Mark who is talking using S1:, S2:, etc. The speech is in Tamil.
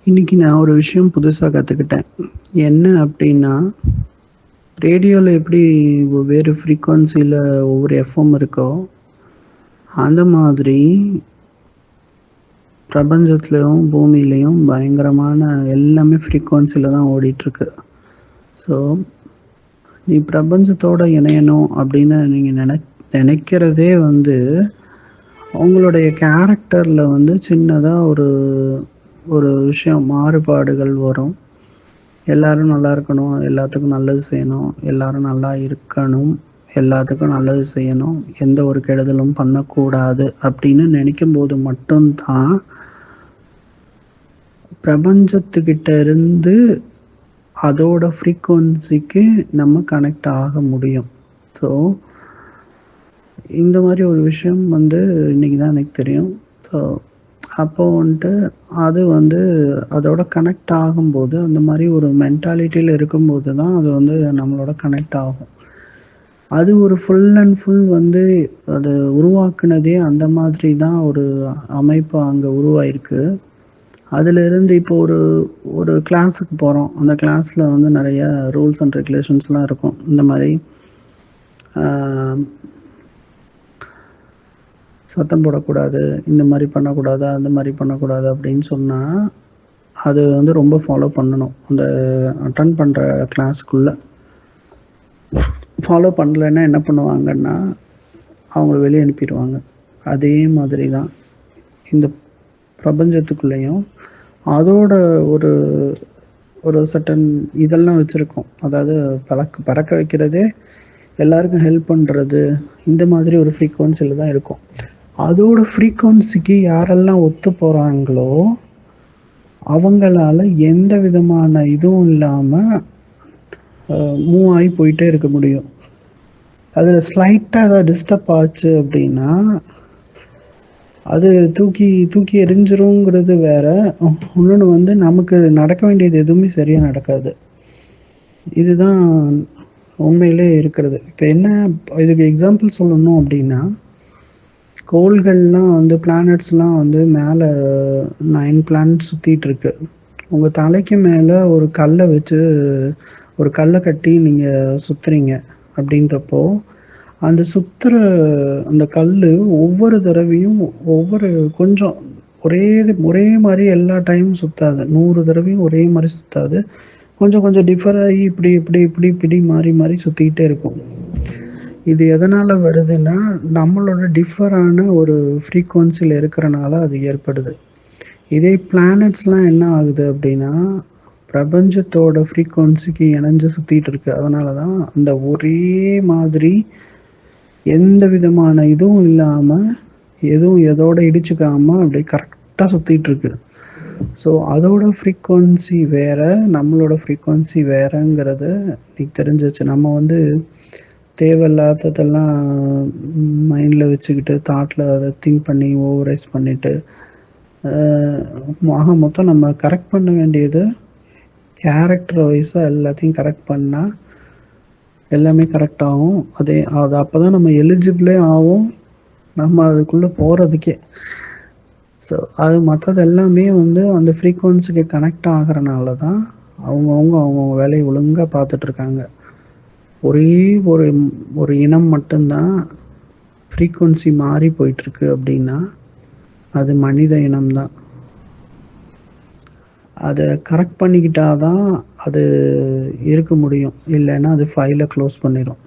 S1: இன்னைக்கு நான் ஒரு விஷயம் புதுசா கத்துக்கிட்டேன். என்ன அப்டின்னா, ரேடியோல எப்படி வேறு ஃப்ரீக்வன்சில ஒவ்வொரு எஃப்எம் இருக்கோ, அந்த மாதிரி பிரபஞ்சத்திலயும், பூமியிலயும் பயங்கரமான எல்லாமே ஃப்ரீக்வன்சில தான் ஓடிட்டுருக்கு. ஸோ, நீ பிரபஞ்சத்தோட இணையணும் அப்படின்னு நீங்க நெனைக்கிறதே வந்து, உங்களுடைய கேரக்டர்ல வந்து சின்னதா ஒரு ஒரு விஷயம் மாறுபாடுகள் வரும். எல்லாரும் நல்லா இருக்கணும், எல்லாத்துக்கும் நல்லது செய்யணும், எல்லாரும் நல்லா இருக்கணும், எல்லாத்துக்கும் நல்லது செய்யணும், எந்த ஒரு கெடுதலும் பண்ணக்கூடாது அப்படின்னு நினைக்கும்போது மட்டும் தான், பிரபஞ்சத்துக்கிட்ட இருந்து அதோட ஃப்ரீக்வன்சிக்கு நம்ம கனெக்ட் ஆக முடியும். ஸோ, இந்த மாரி ஒரு விஷயம் வந்து இன்னைக்கு தான் எனக்கு தெரியும். ஸோ, அப்போ வந்துட்டு அது வந்து அதோட கனெக்ட் ஆகும்போது, அந்த மாரி ஒரு மென்டாலிட்டில இருக்கும்போது தான் அது வந்து நம்மளோட கனெக்ட் ஆகும். அது ஒரு ஃபுல் அண்ட் ஃபுல் வந்து அது உருவாக்குனதே அந்த மாதிரி தான் ஒரு அமைப்பு அங்க உருவாயிருக்கு. அதிலிருந்து இப்போ ஒரு ஒரு கிளாஸுக்கு போறோம். அந்த கிளாஸ்ல வந்து நெறைய ரூல்ஸ் அண்ட் ரெகுலேஷன்ஸ்லாம் இருக்கும். இந்த மாரி ஆ சத்தம் போடக்கூடாது, இந்த மாரி பண்ணக்கூடாது, அந்த மாரி பண்ணக்கூடாது அப்படின்னு சொன்னா, அது வந்து ரொம்ப ஃபாலோ பண்ணணும். அந்த அட்டெண்ட் பண்ற கிளாஸ்க்குள்ள. ஃபாலோ பண்ணலன்னா என்ன பண்ணுவாங்கன்னா, அவங்கள வெளிய அனுப்பிருவாங்க. அதே மாதிரி தான் இந்த பிரபஞ்சத்துக்குள்ளேயும் அதோட ஒரு ஒரு சர்டன் இதெல்லாம் வச்சிருக்கும். அதாவது பறக்க வைக்கிறதே, எல்லாருக்கும் ஹெல்ப் பண்றது, இந்த மாதிரி ஒரு ஃப்ரீக்வன்சில தான் இருக்கும். அதோட ஃப்ரீக்வன்சிக்கு யாரெல்லாம் ஒத்து போறாங்களோ, அவங்களால எந்த விதமான இதுவும் இல்லாம மூவ் ஆயி போயிட்டே இருக்க முடியும். அதுல ஸ்லைட்டா ஏதாவது டிஸ்டர்ப் ஆச்சு அப்படின்னா, அது தூக்கி தூக்கி எறிஞ்சிருங்கிறது வேற. இன்னொன்னு வந்து நமக்கு நடக்க வேண்டியது எதுவுமே சரியா நடக்காது. இதுதான் உண்மையிலே இருக்கிறது. இப்ப என்ன இதுக்கு எக்ஸாம்பிள் சொல்லணும் அப்படின்னா, கோள்கள்லாம் வந்து பிளானட்ஸ்லாம் வந்து மேல 9 பிளானட் சுத்திட்டு இருக்கு. உங்க தலைக்கு மேல ஒரு கல்ல வச்சு ஒரு கல்ல கட்டி நீங்க சுத்துறீங்க அப்படின்றப்போ, அந்த சுத்துற அந்த கல்லு ஒவ்வொரு தடவையும் ஒவ்வொரு கொஞ்சம் ஒரே மாரி எல்லா டைமும் சுத்தாது. 100 தடவையும் ஒரே மாரி சுத்தாது. கொஞ்சம் கொஞ்சம் டிஃபர் ஆயி இப்டி இப்டி இப்டி இப்டி மாறி மாறி சுத்திக்கிட்டே இருக்கும். இது எதனால வருதுன்னா, நம்மளோட டிஃபரான ஒரு ஃப்ரீக்வன்சில இருக்கறனால அது ஏற்படுது. இதே பிளானட்ஸ்லாம் என்ன ஆகுது அப்டின்னா, பிரபஞ்சத்தோட ஃப்ரீக்வன்சிக்கு இணஞ்சு சுத்திட்டு இருக்கு. அதனால தான் அந்த ஒரே மாதிரி எந்த விதமான இதுவும் இல்லாம, எதுவும் எதோட இடிச்சுக்காம அப்படியே கரெக்ட்டா சுத்திட்டு இருக்கு. ஸோ, அதோட ஃப்ரீக்வன்சி வேற, நம்மளோட ஃப்ரீக்வன்சி வேறங்கிறது இன்னைக்கு தெரிஞ்சிருச்சு. நம்ம வந்து தேவையில்லாததெல்லாம் மைண்ட்ல வச்சுக்கிட்டு, தாட்ல அத திங்க் பண்ணி ஓவரைஸ் பண்ணிட்டு, அ ஆக மொத்தம் நம்ம கரெக்ட் பண்ண வேண்டியது கேரக்டர் வைஸா எல்லாத்தையும் கரெக்ட் பண்ணா, எல்லாமே கரெக்ட் ஆகும். அது அப்பதான் நம்ம எலிஜிபிளே ஆவோம். நம்ம அதுக்குள்ள போறதுக்கே. ஸோ, அது மத்தது எல்லாமே வந்து அந்த ஃப்ரீக்வன்சிக்கு கனெக்ட் ஆகுறனால தான், அவங்கவங்க வேலைய ஒழுங்கா பார்த்துட்டு இருக்காங்க. ஒரே ஒரு ஒரு இனம் மட்டும் தான் ஃப்ரீக்வன்சி மாறி போயிட்டுருக்கு அப்படின்னா, அது மனித இனம் தான். அத கரெக்ட் பண்ணிக்கிட்டா தான் அது இருக்க முடியும். இல்லன்னா அது ஃபைல க்ளோஸ் பண்ணிரும்.